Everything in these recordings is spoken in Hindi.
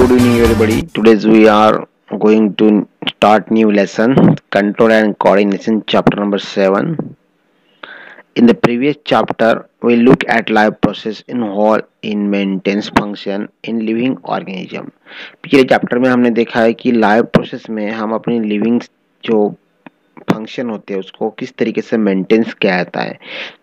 good evening everybody. Today we are going to start new lesson, control and coordination, chapter number 7. In the previous chapter we look at life process involved in maintenance function in living organism. पिछले चैप्टर में हमने देखा है कि लाइव प्रोसेस में हम अपनी लिविंग जो फंक्शन होते हैं उसको किस तरीके से मेंटेनेंस किया जाता है.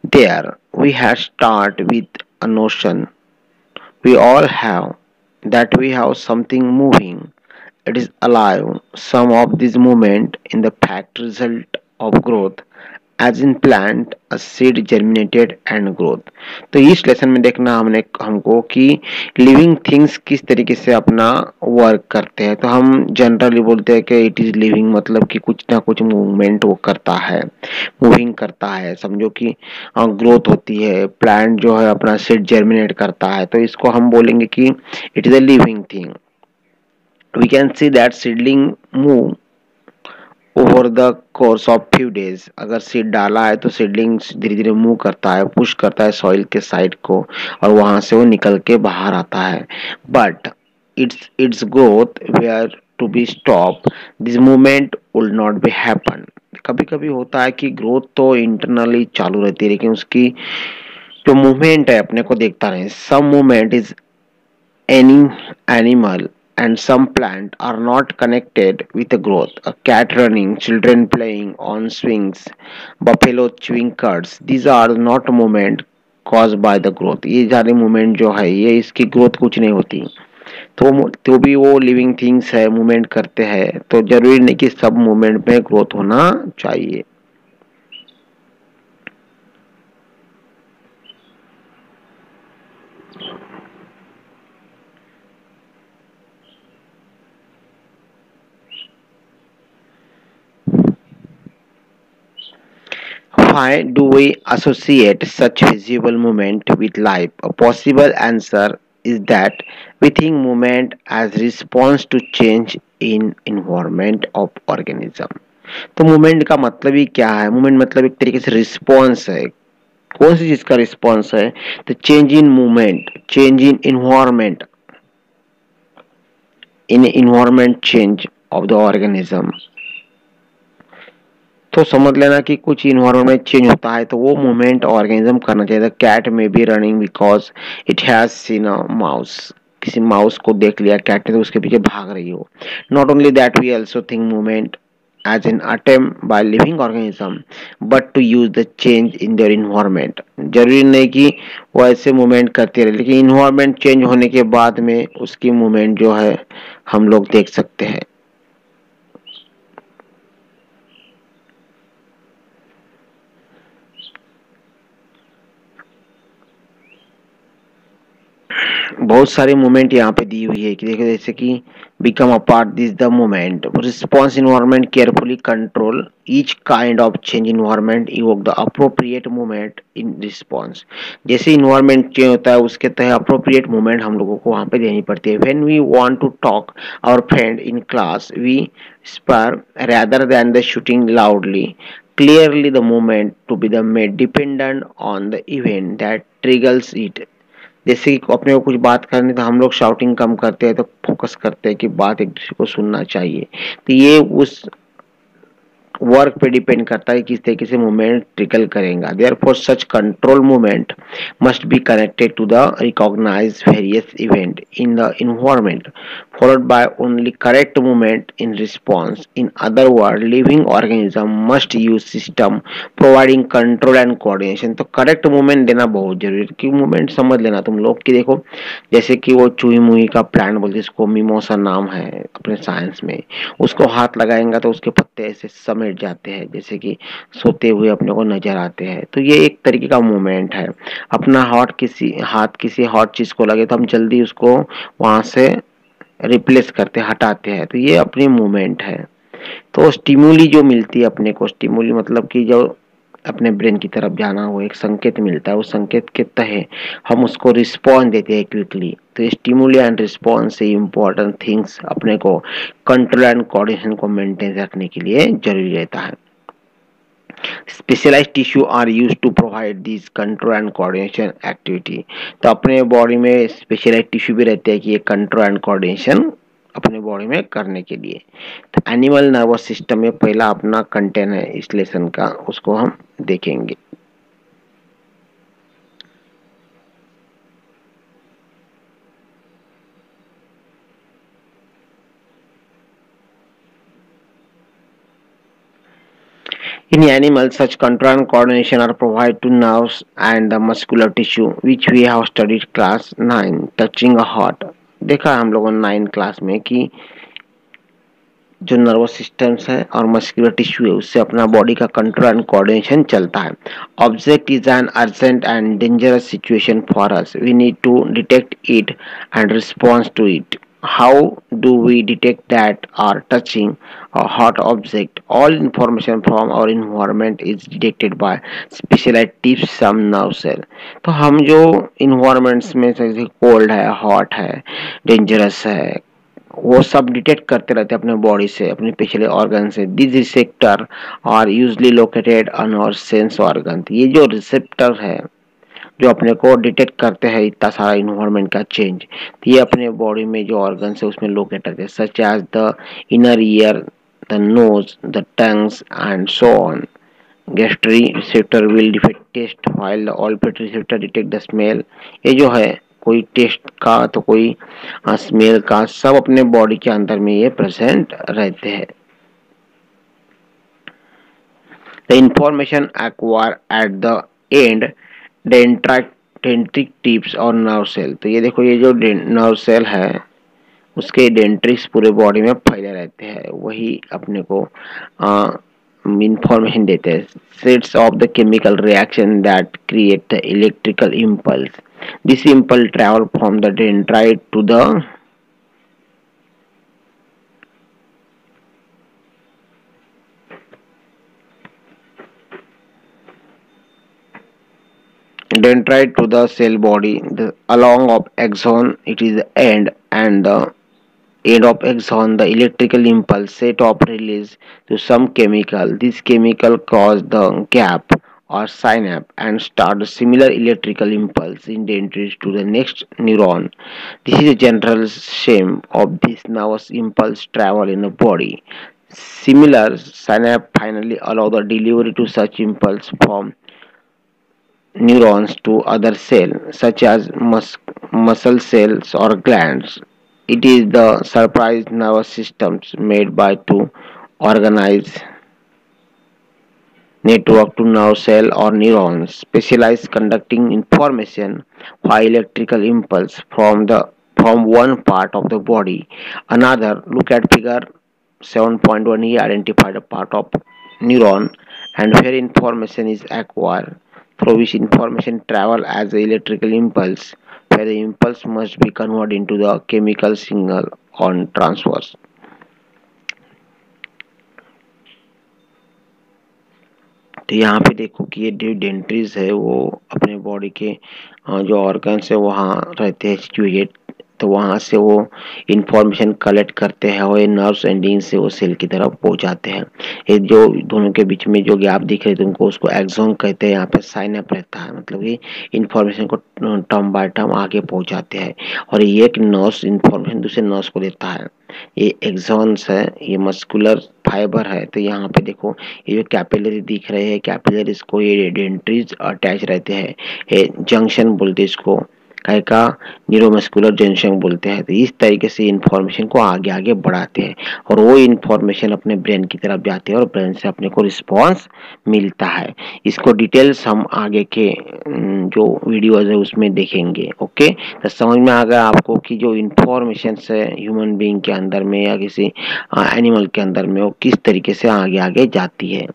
There we have start with a notion we all have that we have something moving. It is alive. Some of this movement in the fact result of growth as in plant a seed germinated and growth. तो इस लेसन में देखना हमको कि लिविंग थिंग्स किस तरीके से अपना वर्क करते हैं. तो हम जनरली बोलते हैं कि इट इज लिविंग, मतलब कि कुछ ना कुछ मूवमेंट वो करता है, मूविंग करता है. समझो कि ग्रोथ होती है, प्लांट जो है अपना सीड जर्मिनेट करता है, तो इसको हम बोलेंगे कि it is a living thing. We can see that seedling move over the course of few days. अगर सीड डाला है तो सीडलिंग धीरे धीरे मूव करता है, पुश करता है सॉइल के साइड को, और वहां से वो निकल के बाहर आता है. But it's growth where to be stop, this movement will not be happen. कभी कभी होता है कि ग्रोथ तो इंटरनली चालू रहती है, लेकिन उसकी जो मूवमेंट है अपने को देखता रहे. Some movement is any animal and some plant are not connected with the growth. A cat running, children playing on swings, buffalo chewing cuds, these are not movement caused by the growth. ये सारे मूवमेंट जो है ये इसकी ग्रोथ कुछ नहीं होती. तो भी वो लिविंग थिंग्स है, मूवमेंट करते हैं. तो जरूरी नहीं कि सब मूवमेंट में ग्रोथ होना चाहिए. Why do we associate such visible movement with life? A possible answer is that we think movement as response to change in environment of organism. तो मूवमेंट का मतलब ही क्या है? मूवमेंट मतलब एक तरीके से रिस्पॉन्स है. कौन सी चीज का रिस्पॉन्स है? तो change in movement, change in environment, in environment change of the organism. तो समझ लेना कि कुछ इन्वायरमेंट चेंज होता है तो वो मूवमेंट ऑर्गेनिज्म करना चाहिए. Cat may be running because it has seen a mouse. किसी माउस को देख लिया कैट ने तो उसके पीछे भाग रही हो. Not only that we also think movement as an attempt by living organism but to use the change in their environment. जरूरी नहीं कि वो ऐसे मूवमेंट करते रहे, लेकिन इन्वायरमेंट चेंज होने के बाद में उसकी मूवमेंट जो है हम लोग देख सकते हैं. बहुत सारे मूवमेंट यहाँ पे दी हुई है कि देखो, जैसे कि become a part this the movement response environment carefully control each kind of change environment evoke the appropriate movement in response. जैसे इन्वायरमेंट चेंज होता है उसके तहत अप्रोप्रिएट मूवमेंट हम लोगों को वहाँ पे देनी पड़ती है. When we want to talk our friend in class we spur rather than the shooting loudly. Clearly the movement to be the made dependent on the event that triggers it. जैसे कि अपने को कुछ बात करनी तो हम लोग शाउटिंग कम करते हैं, तो फोकस करते हैं कि बात एक दूसरे को सुनना चाहिए. तो ये उस वर्क पे डिपेंड करता है किस तरीके से मूवमेंट ट्रिकल करेगा. Therefore such control movement must be connected to the recognised various event in the environment followed by only correct movement in response. In other words, living organism must use system providing control and coordination. तो करेक्ट मूवमेंट देना बहुत जरूरी है. कि मूवमेंट समझ लेना तुम लोग कि देखो, जैसे कि वो चूही मुही का प्लांट बोलते, इसको मिमोसा नाम है अपने साइंस में. उसको हाथ लगाएंगे तो उसके पत्ते ऐसे समेट जाते हैं, जैसे कि सोते हुए अपने को नजर आते हैं. तो ये एक तरीके का मूवमेंट है. अपना हाथ किसी हॉट चीज को लगे तो हम जल्दी उसको वहां से रिप्लेस करते हटाते हैं. तो ये अपनी मूवमेंट है. तो स्टिमुली जो मिलती है अपने को, स्टिमुली मतलब कि जो अपने ब्रेन की तरफ जाना, वो एक संकेत मिलता है. उस संकेत के तहत हम उसको रिस्पॉन्स देते हैं क्विकली. तो स्टिमुली एंड रिस्पॉन्स से इम्पोर्टेंट थिंग्स अपने को कंट्रोल एंड कोऑर्डिनेशन को मेंटेन रखने के लिए जरूरी रहता है. Specialised tissue are use to provide this control and coordination activity. तो अपने बॉडी में स्पेशलाइज्ड टिश्यू भी रहते हैं कि ये कंट्रोल एंड कोऑर्डिनेशन अपने बॉडी में करने के लिए। तो एनिमल नर्वस सिस्टम में पहला अपना कंटेंट है इस लेसन का, उसको हम देखेंगे। In animals, such control and coordination are provided to nerves and the muscular tissue, which we have studied class 9, touching a heart। देखा हम लोगों ने 9 क्लास में कि जो नर्वस सिस्टम्स है और मस्कुलर टिश्यू है उससे अपना बॉडी का कंट्रोल एंड कोऑर्डिनेशन चलता है। Object is an urgent and dangerous situation for us, we need to detect it and response to it. How do we detect that are touching a hot object? All information from our environment is detected by specialized tips, some nerve cell। तो हम जो environments में जैसे cold है, hot है, dangerous है, वो सब डिटेक्ट करते रहते हैं अपने बॉडी से, अपने पिछले ऑर्गन से। This receptor are usually located on our sense organ. ये जो रिसेप्टर है जो अपने को डिटेक्ट करते हैं इतना सारा इन्वायरमेंट का चेंज, तो ये अपने बॉडी में जो ऑर्गन है उसमें लोकेट रहते हैं, such as the inner ear, the nose, the tongues and so on. Gustatory receptor will detect taste while the olfactory receptor detect the smell. ये जो है कोई टेस्ट का तो कोई स्मेल का, सब अपने बॉडी के अंदर में ये प्रेजेंट रहते हैं। The information acquire at the end dendritic tips और नर्व सेल। तो ये देखो ये जो नर्व सेल है उसके डेंट्रिक्स पूरे बॉडी में फैले रहते हैं, वही अपने को इंफॉर्मेशन देते हैं। Sets of the chemical reaction that create the electrical impulse. This impulse travel from the dendrite to the cell body, along of axon it is the end, and the end of axon the electrical impulse set off release to some chemical. This chemical cause the gap or synapse and start a similar electrical impulse in the entries to the next neuron. This is a general scheme of this nervous impulse travel in the body. Similar synapse finally allow the delivery to such impulse from neurons to other cells such as muscle cells or glands. It is the surprise nervous systems made by to organize network to nerve cell or neurons specialized conducting information by electrical impulse from one part of the body another. Look at figure 7.1. He identified a part of neuron and where information is acquired, through which information travel as the electrical impulse, where the impulse must be converted into the chemical signal on transverse। तो यहाँ पे देखो कि ये जो डेंट्रीज है वो अपने बॉडी के जो ऑर्गन्स है वहाँ रहते हैं सिचुएटेड, तो वहाँ से वो इंफॉर्मेशन कलेक्ट करते हैं और ये नर्व्स एंडिंग से वो सेल की तरफ पहुँचाते हैं। ये जो दोनों के बीच में जो गैप दिख रहे थे उनको उसको एक्सॉन कहते हैं। यहाँ पे साइनअप रहता है, मतलब ये इंफॉर्मेशन को टर्म बाय टर्म आगे पहुँचाते हैं और ये एक नर्व्स इंफॉर्मेशन दूसरे नर्व्स को देता है। ये एक्सॉन्स है, ये मस्कुलर फाइबर है। तो यहाँ पे देखो ये जो कैपिलरी दिख रहे हैं, कैपिलरीज को ये डेंट्रीज अटैच रहते हैं, ये जंक्शन बोलते हैं इसको, काय का न्यूरोमस्कुलर जंक्शन बोलते हैं। तो इस तरीके से इंफॉर्मेशन को आगे आगे बढ़ाते हैं और वो इंफॉर्मेशन अपने ब्रेन की तरफ जाते हैं और ब्रेन से अपने को रिस्पॉन्स मिलता है। इसको डिटेल्स हम आगे के जो वीडियोज है उसमें देखेंगे। ओके, तो समझ में आ गया आपको कि जो इंफॉर्मेशन है ह्यूमन बीइंग के अंदर में या किसी एनिमल के अंदर में वो किस तरीके से आगे आगे जाती है।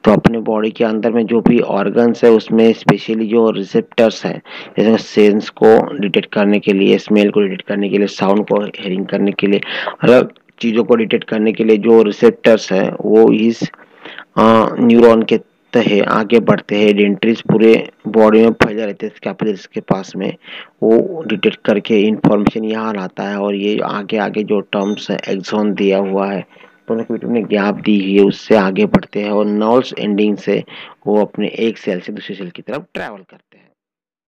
तो अपने बॉडी के अंदर में जो भी ऑर्गन्स है उसमें स्पेशली जो रिसेप्टर्स हैं, जैसे सेंस को डिटेक्ट करने के लिए, स्मेल को डिटेक्ट करने के लिए, साउंड को हेयरिंग करने के लिए, अलग चीज़ों को डिटेक्ट करने के लिए जो रिसेप्टर्स हैं वो इस न्यूरॉन के तहे आगे बढ़ते हैं। डेंट्रीज पूरे बॉडी में फैले रहते हैं कैपिलरीज के पास में, वो डिटेक्ट करके इंफॉर्मेशन यहाँ लाता है और ये आगे आगे जो टर्म्स है एक्सॉन दिया हुआ है दोनों के बीच में गैप दी हुई है उससे आगे बढ़ते हैं और नॉल्स एंडिंग से वो अपने एक सेल से दूसरे सेल की तरफ ट्रैवल करते हैं।